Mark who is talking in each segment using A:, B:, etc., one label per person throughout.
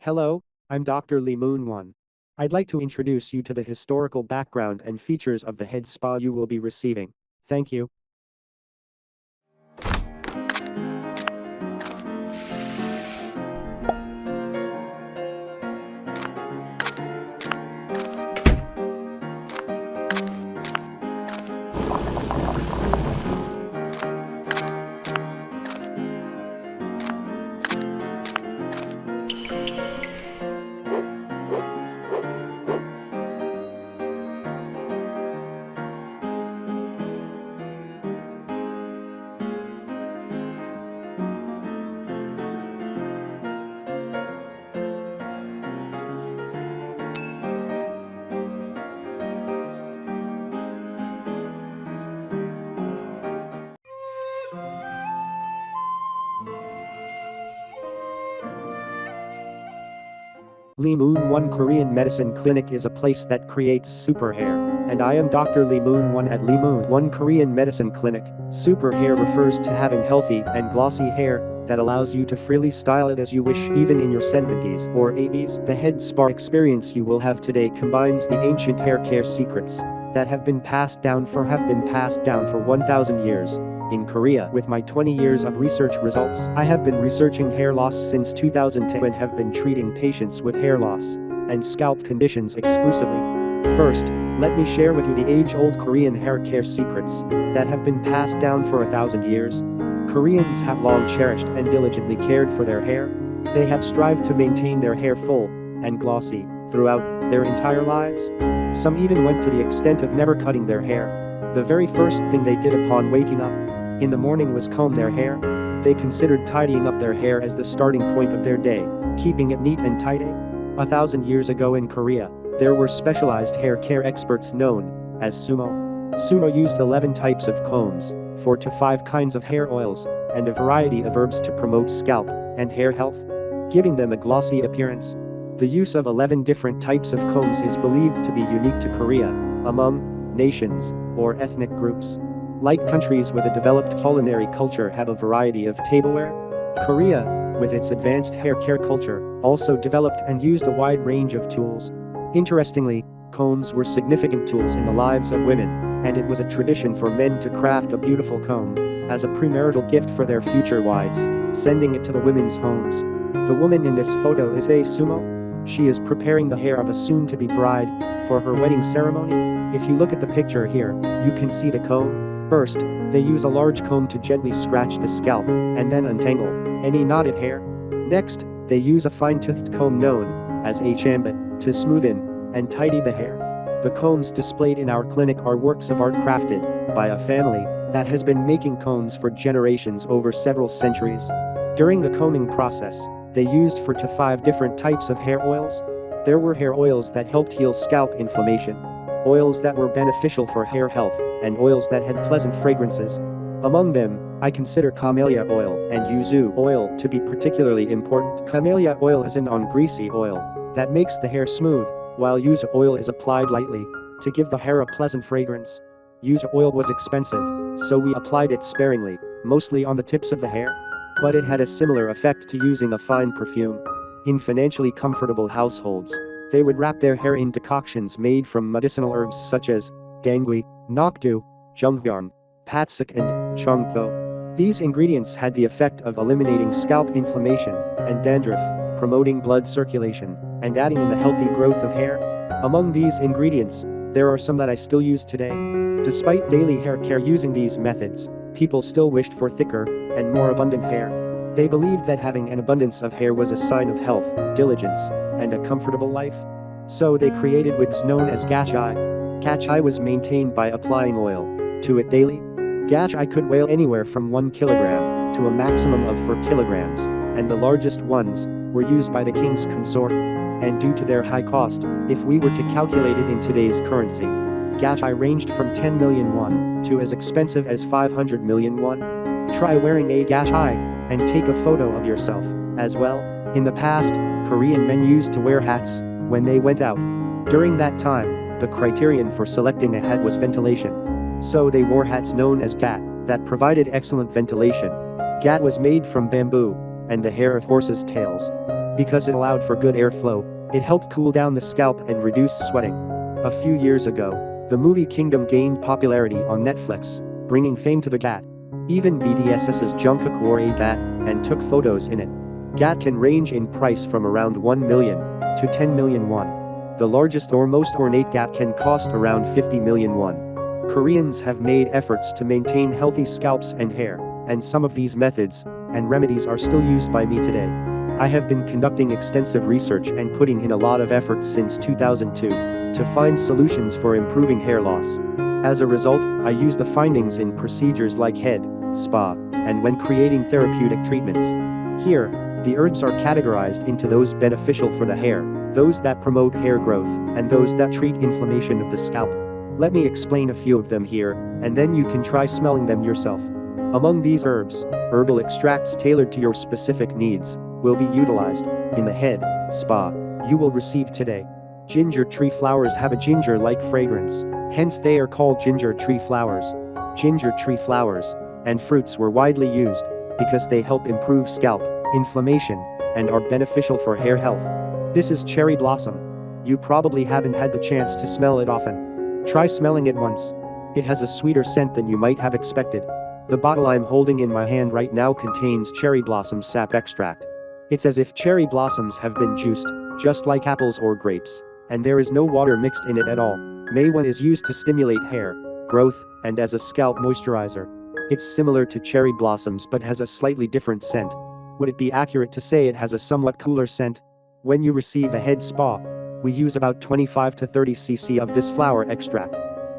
A: Hello, I'm Dr. LEEMOONWON. I'd like to introduce you to the historical background and features of the head spa you will be receiving. Thank you. LEEMOONWON Korean Medicine Clinic is a place that creates super hair. And I am Dr. LEEMOONWON at LEEMOONWON Korean Medicine Clinic. Super hair refers to having healthy and glossy hair that allows you to freely style it as you wish even in your 70s or 80s. The head spa experience you will have today combines the ancient hair care secrets that have been passed down for 1,000 years. In Korea, with my 20 years of research results, I have been researching hair loss since 2010 and have been treating patients with hair loss and scalp conditions exclusively. First, let me share with you the age-old Korean hair care secrets that have been passed down for 1,000 years. Koreans have long cherished and diligently cared for their hair. They have strived to maintain their hair full and glossy throughout their entire lives. Some even went to the extent of never cutting their hair. The very first thing they did upon waking up in the morning was comb their hair. They considered tidying up their hair as the starting point of their day, keeping it neat and tidy. 1,000 years ago in Korea, there were specialized hair care experts known as sumo. Sumo used 11 types of combs, 4 to 5 kinds of hair oils, and a variety of herbs to promote scalp and hair health, giving them a glossy appearance. The use of 11 different types of combs is believed to be unique to Korea among nations or ethnic groups. Like countries with a developed culinary culture have a variety of tableware, Korea, with its advanced hair care culture, also developed and used a wide range of tools. Interestingly, combs were significant tools in the lives of women, and it was a tradition for men to craft a beautiful comb as a premarital gift for their future wives, sending it to the women's homes. The woman in this photo is a sumo. She is preparing the hair of a soon-to-be bride for her wedding ceremony. If you look at the picture here, you can see the comb. First, they use a large comb to gently scratch the scalp and then untangle any knotted hair. Next, they use a fine-toothed comb known as a chambit to smoothen and tidy the hair. The combs displayed in our clinic are works of art crafted by a family that has been making combs for generations over several centuries. During the combing process, they used 4 to 5 different types of hair oils. There were hair oils that helped heal scalp inflammation, oils that were beneficial for hair health, and oils that had pleasant fragrances. Among them, I consider camellia oil and yuzu oil to be particularly important. Camellia oil is an ungreasy oil that makes the hair smooth, while yuzu oil is applied lightly to give the hair a pleasant fragrance. Yuzu oil was expensive, so we applied it sparingly, mostly on the tips of the hair. But it had a similar effect to using a fine perfume. In financially comfortable households, they would wrap their hair in decoctions made from medicinal herbs such as dangui, nakdu, junghyarm, patsik and cheongdam-dong. These ingredients had the effect of eliminating scalp inflammation and dandruff, promoting blood circulation, and adding in the healthy growth of hair. Among these ingredients, there are some that I still use today. Despite daily hair care using these methods, people still wished for thicker and more abundant hair. They believed that having an abundance of hair was a sign of health, diligence, and a comfortable life. So they created wigs known as gachai. Gachai was maintained by applying oil to it daily. Gachai could weigh anywhere from 1 kilogram to a maximum of 4 kilograms, and the largest ones were used by the king's consort. And due to their high cost, if we were to calculate it in today's currency, gachai ranged from 10 million won to as expensive as 500 million won. Try wearing a gachai and take a photo of yourself as well. In the past, Korean men used to wear hats when they went out. During that time, the criterion for selecting a hat was ventilation. So they wore hats known as gat that provided excellent ventilation. Gat was made from bamboo and the hair of horses' tails. Because it allowed for good airflow, it helped cool down the scalp and reduce sweating. A few years ago, the movie Kingdom gained popularity on Netflix, bringing fame to the gat. Even BTS's Jungkook wore a gat and took photos in it. Gat can range in price from around 1 million to 10 million won. The largest or most ornate gat can cost around 50 million won. Koreans have made efforts to maintain healthy scalps and hair, and some of these methods and remedies are still used by me today. I have been conducting extensive research and putting in a lot of effort since 2002 to find solutions for improving hair loss. As a result, I use the findings in procedures like head, spa, and when creating therapeutic treatments. Here, the herbs are categorized into those beneficial for the hair, those that promote hair growth, and those that treat inflammation of the scalp. Let me explain a few of them here, and then you can try smelling them yourself. Among these herbs, herbal extracts tailored to your specific needs will be utilized in the head spa you will receive today. Ginger tree flowers have a ginger-like fragrance, hence they are called ginger tree flowers. Ginger tree flowers and fruits were widely used because they help improve scalp inflammation and are beneficial for hair health. This is cherry blossom. You probably haven't had the chance to smell it often. Try smelling it once. It has a sweeter scent than you might have expected. The bottle I'm holding in my hand right now contains cherry blossom sap extract. It's as if cherry blossoms have been juiced, just like apples or grapes, and there is no water mixed in it at all. Maywan is used to stimulate hair growth and as a scalp moisturizer. It's similar to cherry blossoms but has a slightly different scent. Would it be accurate to say it has a somewhat cooler scent? When you receive a head spa, we use about 25 to 30 cc of this flower extract.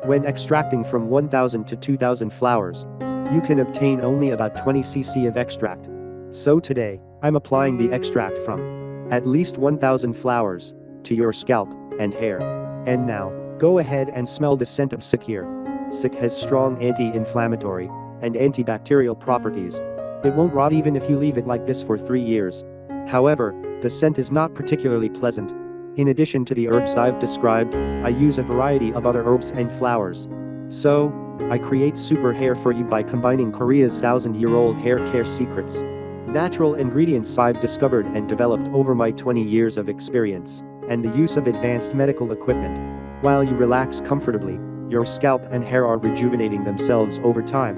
A: When extracting from 1000 to 2000 flowers, you can obtain only about 20 cc of extract. So today, I'm applying the extract from at least 1000 flowers to your scalp and hair. And now, go ahead and smell the scent of Sikh here. Sikh has strong anti-inflammatory and antibacterial properties. It won't rot even if you leave it like this for 3 years. However, the scent is not particularly pleasant. In addition to the herbs I've described, I use a variety of other herbs and flowers. So, I create super hair for you by combining Korea's 1000-year-old hair care secrets. Natural ingredients I've discovered and developed over my 20 years of experience, and the use of advanced medical equipment. While you relax comfortably, your scalp and hair are rejuvenating themselves over time.